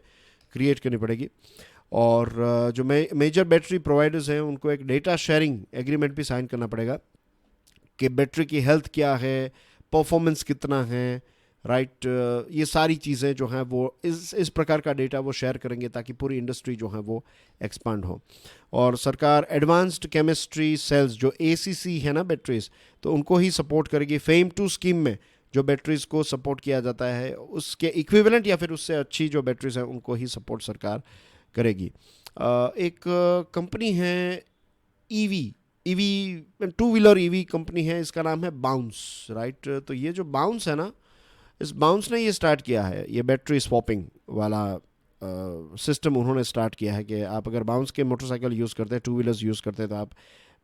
S1: क्रिएट करनी पड़ेगी. और जो मेजर बैटरी प्रोवाइडर्स हैं उनको एक डेटा शेयरिंग एग्रीमेंट भी साइन करना पड़ेगा कि बैटरी की हेल्थ क्या है, परफॉर्मेंस कितना है, राइट। ये सारी चीज़ें जो हैं वो इस प्रकार का डेटा वो शेयर करेंगे ताकि पूरी इंडस्ट्री जो है वो एक्सपांड हो। और सरकार एडवांस्ड केमिस्ट्री सेल्स जो एसीसी है ना बैटरीज, तो उनको ही सपोर्ट करेगी। फेम 2 स्कीम में जो बैटरीज को सपोर्ट किया जाता है उसके इक्विवेलेंट या फिर उससे अच्छी जो बैटरीज हैं उनको ही सपोर्ट सरकार करेगी। एक कंपनी है EV, EV two wheeler EV company है, इसका नाम है बाउंस, राइट। तो ये जो बाउंस है ना, इस बाउंस ने ये स्टार्ट किया है, ये बैटरी स्वैपिंग वाला सिस्टम उन्होंने स्टार्ट किया है कि आप अगर बाउंस के मोटरसाइकिल यूज़ करते हैं, टू व्हीलर्स यूज़ करते हैं, तो आप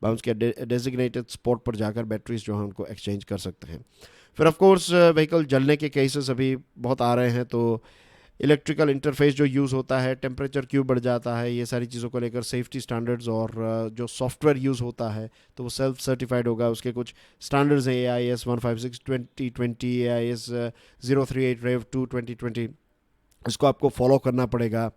S1: बाउंस के डेजिग्नेटेड स्पॉट पर जाकर बैटरीज जो हैं उनको एक्सचेंज कर सकते हैं। फिर ऑफ कोर्स व्हीकल जलने के केसेस अभी बहुत आ रहे हैं, तो इलेक्ट्रिकल इंटरफेस जो यूज़ होता है, टेम्परेचर क्यों बढ़ जाता है, ये सारी चीज़ों को लेकर सेफ्टी स्टैंडर्ड्स और जो सॉफ्टवेयर यूज़ होता है तो वो सेल्फ सर्टिफाइड होगा। उसके कुछ स्टैंडर्ड्स हैं, AIS 156-2020, AIS 038 रेव 2 2020, इसको आपको फॉलो करना पड़ेगा।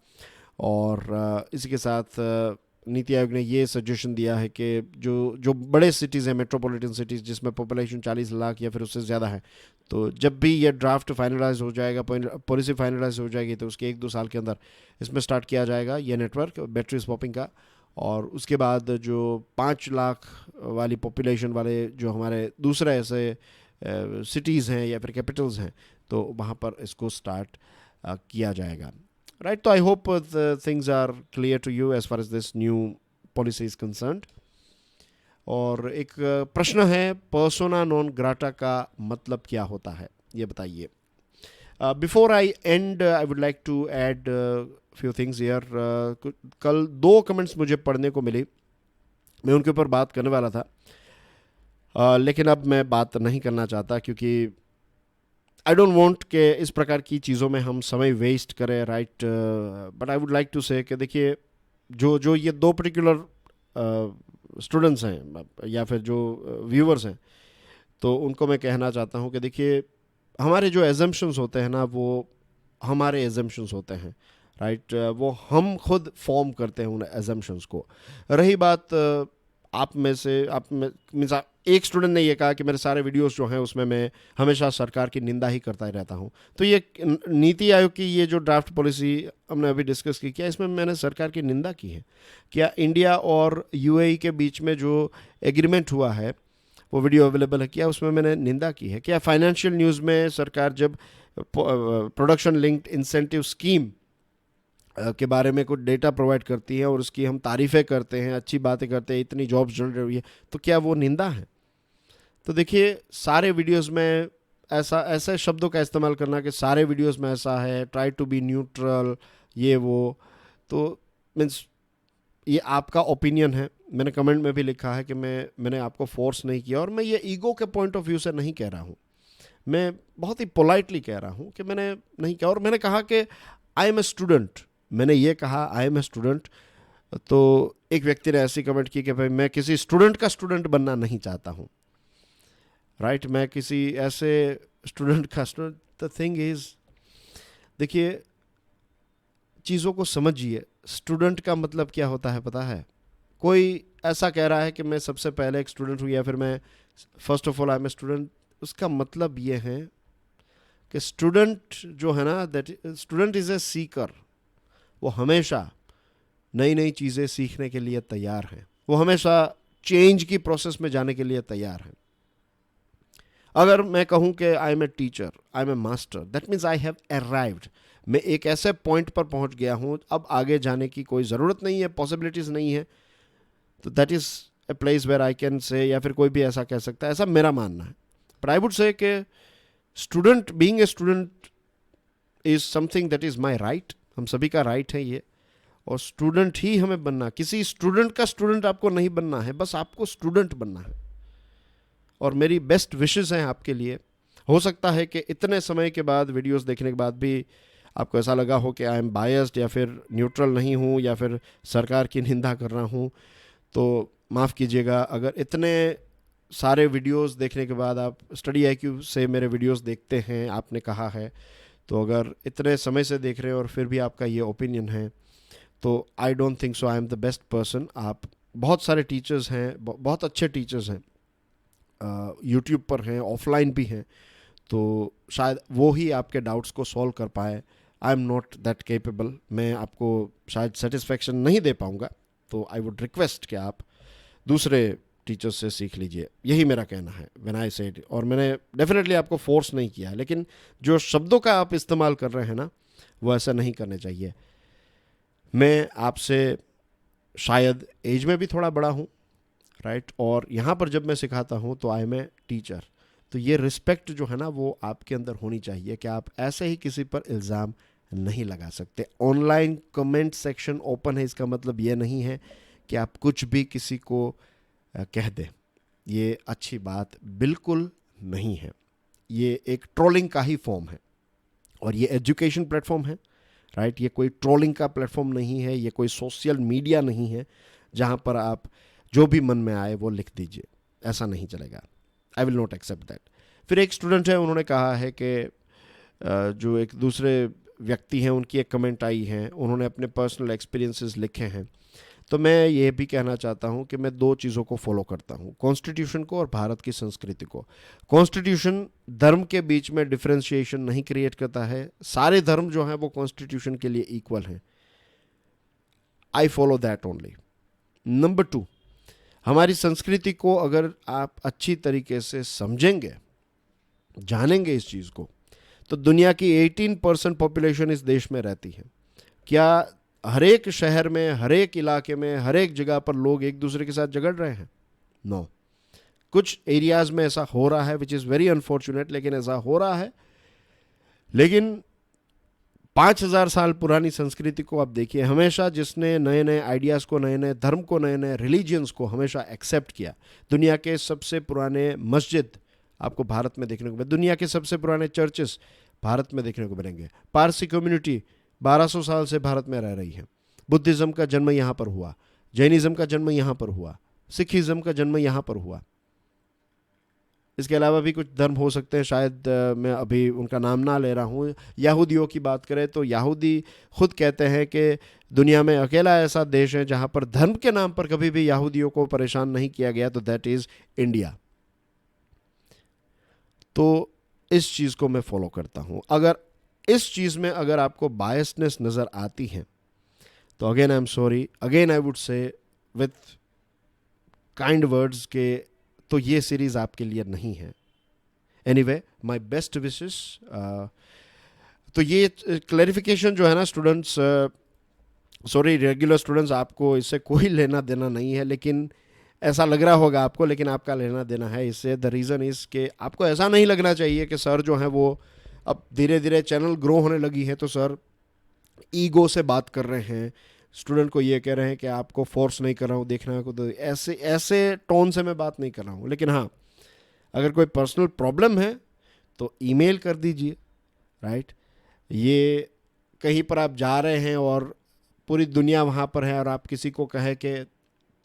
S1: और इसी के साथ नीति आयोग ने ये सजेशन दिया है कि जो जो बड़े सिटीज़ हैं, मेट्रोपॉलिटन सिटीज़ जिसमें पॉपुलेशन 40 लाख या फिर उससे ज़्यादा है, तो जब भी ये ड्राफ्ट फाइनलाइज हो जाएगा, पॉलिसी फाइनलाइज हो जाएगी, तो उसके 1-2 साल के अंदर इसमें स्टार्ट किया जाएगा ये नेटवर्क बैटरी स्वैपिंग का। और उसके बाद जो 5 लाख वाली पॉपुलेशन वाले जो हमारे दूसरे ऐसे सिटीज़ हैं या फिर कैपिटल्स हैं, तो वहाँ पर इसको स्टार्ट किया जाएगा, राइट। तो I hope things are clear to you as far as this new policy is concerned. और एक प्रश्न है, पर्सोना नॉन ग्राटा का मतलब क्या होता है, ये बताइए। Before I and I would like to add few things here. कल 2 कमेंट्स मुझे पढ़ने को मिली, मैं उनके ऊपर बात करने वाला था, लेकिन अब मैं बात नहीं करना चाहता क्योंकि आई डोंट वांट कि इस प्रकार की चीज़ों में हम समय वेस्ट करें, right. But I would like to say कि देखिए, जो ये 2 पर्टिकुलर स्टूडेंट्स हैं या फिर जो व्यूअर्स हैं, तो उनको मैं कहना चाहता हूँ कि देखिए, हमारे जो एजम्पशंस होते हैं ना, वो हमारे एजम्पशंस होते हैं, राइट। वो हम खुद फॉर्म करते हैं उन एजम्पशंस को। रही बात आप में से, आप में मीन्स एक स्टूडेंट ने ये कहा कि मेरे सारे वीडियोस जो हैं उसमें मैं हमेशा सरकार की निंदा ही करता ही रहता हूँ। तो ये नीति आयोग की ये जो ड्राफ्ट पॉलिसी हमने अभी डिस्कस की, क्या इसमें मैंने सरकार की निंदा की है? क्या इंडिया और UAE के बीच में जो एग्रीमेंट हुआ है वो वीडियो अवेलेबल है, क्या उसमें मैंने निंदा की है? क्या फाइनेंशियल न्यूज़ में सरकार जब प्रोडक्शन लिंक्ड इंसेंटिव स्कीम के बारे में कुछ डेटा प्रोवाइड करती है और उसकी हम तारीफ़ें करते हैं, अच्छी बातें करते हैं, इतनी जॉब्स जनरेट हुई है, तो क्या वो निंदा है? तो देखिए, सारे वीडियोस में ऐसे शब्दों का इस्तेमाल करना कि सारे वीडियोस में ऐसा है, ट्राई टू बी न्यूट्रल, ये वो, तो मीन्स ये आपका ओपिनियन है। मैंने कमेंट में भी लिखा है कि मैंने आपको फोर्स नहीं किया, और मैं ये ईगो के पॉइंट ऑफ व्यू से नहीं कह रहा हूँ, मैं बहुत ही पोलाइटली कह रहा हूँ कि मैंने नहीं किया। और मैंने कहा कि आई एम ए स्टूडेंट, मैंने ये कहा आई एम ए स्टूडेंट। तो एक व्यक्ति ने ऐसी कमेंट की कि भाई मैं किसी स्टूडेंट का स्टूडेंट बनना नहीं चाहता हूँ, राइट। मैं किसी ऐसे स्टूडेंट का स्टूडेंट, द थिंग इज, देखिए, चीज़ों को समझिए। स्टूडेंट का मतलब क्या होता है पता है? कोई ऐसा कह रहा है कि मैं सबसे पहले एक स्टूडेंट हूँ या फिर मैं first of all I am a student, उसका मतलब ये है कि स्टूडेंट जो है ना, that student is a seeker. वो हमेशा नई नई चीज़ें सीखने के लिए तैयार हैं, वो हमेशा चेंज की प्रोसेस में जाने के लिए तैयार हैं। अगर मैं कहूँ कि I am a teacher, I am a master, that means I have arrived, मैं एक ऐसे पॉइंट पर पहुँच गया हूँ, अब आगे जाने की कोई ज़रूरत नहीं है, पॉसिबिलिटीज़ नहीं है। तो that is a place where I can say, या फिर कोई भी ऐसा कह सकता है, ऐसा मेरा मानना है। बट आई वुड से कि student, being a student is something that is my right, हम सभी का राइट है ये, और स्टूडेंट ही हमें बनना, किसी स्टूडेंट का स्टूडेंट आपको नहीं बनना है, बस आपको स्टूडेंट बनना है। और मेरी बेस्ट विशेस हैं आपके लिए। हो सकता है कि इतने समय के बाद, वीडियोस देखने के बाद भी आपको ऐसा लगा हो कि आई एम बायस्ड या फिर न्यूट्रल नहीं हूँ या फिर सरकार की निंदा कर रहा हूँ, तो माफ़ कीजिएगा। अगर इतने सारे वीडियोस देखने के बाद आप स्टडी IQ से मेरे वीडियोस देखते हैं, आपने कहा है, तो अगर इतने समय से देख रहे हैं और फिर भी आपका ये ओपिनियन है, तो I don't think so I am the best person. आप बहुत सारे टीचर्स हैं, बहुत अच्छे टीचर्स हैं, यूट्यूब पर हैं, ऑफलाइन भी हैं, तो शायद वो ही आपके डाउट्स को सॉल्व कर पाए। I am not that capable, मैं आपको शायद सेटिस्फेक्शन नहीं दे पाऊँगा। तो आई वुड रिक्वेस्ट कि आप दूसरे टीचर्स से सीख लीजिए, यही मेरा कहना है व्हेन आई सेड। और मैंने डेफिनेटली आपको फोर्स नहीं किया है, लेकिन जो शब्दों का आप इस्तेमाल कर रहे हैं ना, वो ऐसा नहीं करने चाहिए। मैं आपसे शायद एज में भी थोड़ा बड़ा हूँ, राइट, और यहाँ पर जब मैं सिखाता हूँ तो आई एम ए टीचर। तो ये रिस्पेक्ट जो है ना वो आपके अंदर होनी चाहिए कि आप ऐसे ही किसी पर इल्ज़ाम नहीं लगा सकते। ऑनलाइन कमेंट सेक्शन ओपन है, इसका मतलब ये नहीं है कि आप कुछ भी किसी को कह दें। ये अच्छी बात बिल्कुल नहीं है। ये एक ट्रोलिंग का ही फॉर्म है, और ये एजुकेशन प्लेटफॉर्म है, राइट। ये कोई ट्रोलिंग का प्लेटफॉर्म नहीं है, ये कोई सोशल मीडिया नहीं है जहाँ पर आप जो भी मन में आए वो लिख दीजिए, ऐसा नहीं चलेगा। I will not accept that. फिर एक स्टूडेंट है, उन्होंने कहा है कि जो एक दूसरे व्यक्ति हैं उनकी एक कमेंट आई है, उन्होंने अपने पर्सनल एक्सपीरियंसेस लिखे हैं। तो मैं ये भी कहना चाहता हूँ कि मैं दो चीज़ों को फॉलो करता हूँ, कॉन्स्टिट्यूशन को और भारत की संस्कृति को। कॉन्स्टिट्यूशन धर्म के बीच में डिफ्रेंशिएशन नहीं क्रिएट करता है, सारे धर्म जो हैं वो कॉन्स्टिट्यूशन के लिए इक्वल हैं। I follow that only. Number 2, हमारी संस्कृति को अगर आप अच्छी तरीके से समझेंगे, जानेंगे इस चीज़ को, तो दुनिया की 18% पॉपुलेशन इस देश में रहती है। क्या हर एक शहर में, हर एक इलाके में, हर एक जगह पर लोग एक दूसरे के साथ झगड़ रहे हैं? नो। कुछ एरियाज में ऐसा हो रहा है, विच इज़ वेरी अनफॉर्चुनेट, लेकिन ऐसा हो रहा है। लेकिन 5000 साल पुरानी संस्कृति को आप देखिए, हमेशा जिसने नए नए आइडियाज़ को, नए नए धर्म को, नए नए रिलीजियंस को हमेशा एक्सेप्ट किया। दुनिया के सबसे पुराने मस्जिद आपको भारत में देखने को मिले, दुनिया के सबसे पुराने चर्चेस भारत में देखने को मिलेंगे। पारसी कम्युनिटी 1200 साल से भारत में रह रही है। बुद्धिज़्म का जन्म यहाँ पर हुआ, जैनिज़्म का जन्म यहाँ पर हुआ, सिखिज़्म का जन्म यहाँ पर हुआ। इसके अलावा भी कुछ धर्म हो सकते हैं, शायद मैं अभी उनका नाम ना ले रहा हूँ। यहूदियों की बात करें तो यहूदी खुद कहते हैं कि दुनिया में अकेला ऐसा देश है जहाँ पर धर्म के नाम पर कभी भी यहूदियों को परेशान नहीं किया गया, तो दैट इज़ इंडिया। तो इस चीज़ को मैं फॉलो करता हूँ। अगर इस चीज़ में अगर आपको बायसनेस नज़र आती है तो again I am sorry, again I would say with kind words के तो ये सीरीज़ आपके लिए नहीं है। Anyway, my best wishes. तो ये क्लैरिफिकेशन जो है ना स्टूडेंट्स, सॉरी रेगुलर स्टूडेंट्स, आपको इससे कोई लेना देना नहीं है, लेकिन ऐसा लग रहा होगा आपको, लेकिन आपका लेना देना है इससे। द रीज़न इज़ कि आपको ऐसा नहीं लगना चाहिए कि सर जो है वो अब धीरे धीरे चैनल ग्रो होने लगी है तो सर ईगो से बात कर रहे हैं, स्टूडेंट को ये कह रहे हैं कि आपको फोर्स नहीं कर रहा हूँ देखना को, तो ऐसे ऐसे टोन से मैं बात नहीं कर रहा हूँ। लेकिन हाँ, अगर कोई पर्सनल प्रॉब्लम है तो ईमेल कर दीजिए, राइट। ये कहीं पर आप जा रहे हैं और पूरी दुनिया वहाँ पर है और आप किसी को कहे कि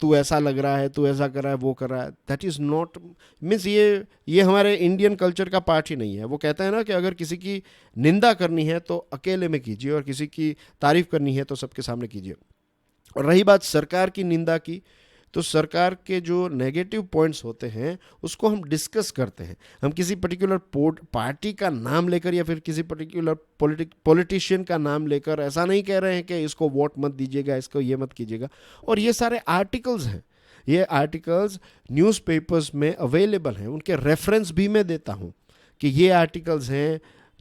S1: तू ऐसा लग रहा है, तू ऐसा कर रहा है, वो कर रहा है, दैट इज़ नॉट मीन्स ये हमारे इंडियन कल्चर का पार्ट ही नहीं है। वो कहता है ना कि अगर किसी की निंदा करनी है तो अकेले में कीजिए और किसी की तारीफ करनी है तो सबके सामने कीजिए। और रही बात सरकार की निंदा की, तो सरकार के जो नेगेटिव पॉइंट्स होते हैं उसको हम डिस्कस करते हैं। हम किसी पर्टिकुलर पार्टी का नाम लेकर या फिर किसी पर्टिकुलर पॉलिटिशियन का नाम लेकर ऐसा नहीं कह रहे हैं कि इसको वोट मत दीजिएगा, इसको ये मत कीजिएगा। और ये सारे आर्टिकल्स हैं, ये आर्टिकल्स न्यूज़पेपर्स में अवेलेबल हैं, उनके रेफरेंस भी मैं देता हूँ कि ये आर्टिकल्स हैं,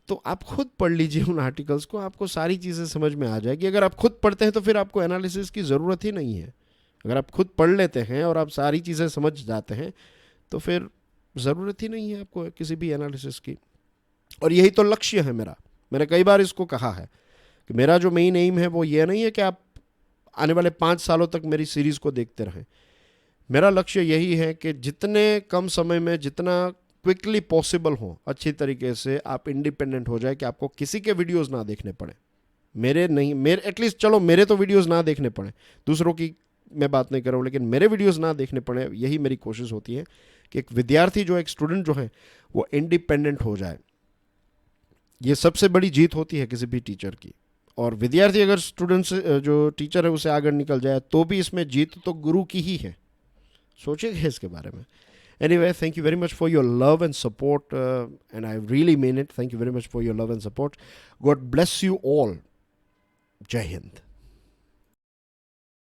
S1: तो आप खुद पढ़ लीजिए उन आर्टिकल्स को, आपको सारी चीज़ें समझ में आ जाएगी। अगर आप खुद पढ़ते हैं तो फिर आपको एनालिसिस की ज़रूरत ही नहीं है। अगर आप खुद पढ़ लेते हैं और आप सारी चीज़ें समझ जाते हैं तो फिर ज़रूरत ही नहीं है आपको किसी भी एनालिसिस की। और यही तो लक्ष्य है मेरा। मैंने कई बार इसको कहा है कि मेरा जो मेन एम है वो ये नहीं है कि आप आने वाले 5 सालों तक मेरी सीरीज़ को देखते रहें। मेरा लक्ष्य यही है कि जितने कम समय में, जितना क्विकली पॉसिबल हो, अच्छी तरीके से आप इंडिपेंडेंट हो जाए कि आपको किसी के वीडियोस ना देखने पड़े। मेरे नहीं, मेरे एटलीस्ट चलो मेरे तो वीडियोस ना देखने पड़े, दूसरों की मैं बात नहीं कर रहा हूँ, लेकिन मेरे वीडियोस ना देखने पड़े। यही मेरी कोशिश होती है कि एक विद्यार्थी जो, एक स्टूडेंट जो है वो इंडिपेंडेंट हो जाए। ये सबसे बड़ी जीत होती है किसी भी टीचर की। और विद्यार्थी अगर स्टूडेंट से जो टीचर है उसे आगे निकल जाए तो भी इसमें जीत तो गुरु की ही है. सोचिएगा इसके बारे में. Anyway, thank you very much for your love and support, and I really mean it. Thank you very much for your love and support. God bless you all. Jai Hind.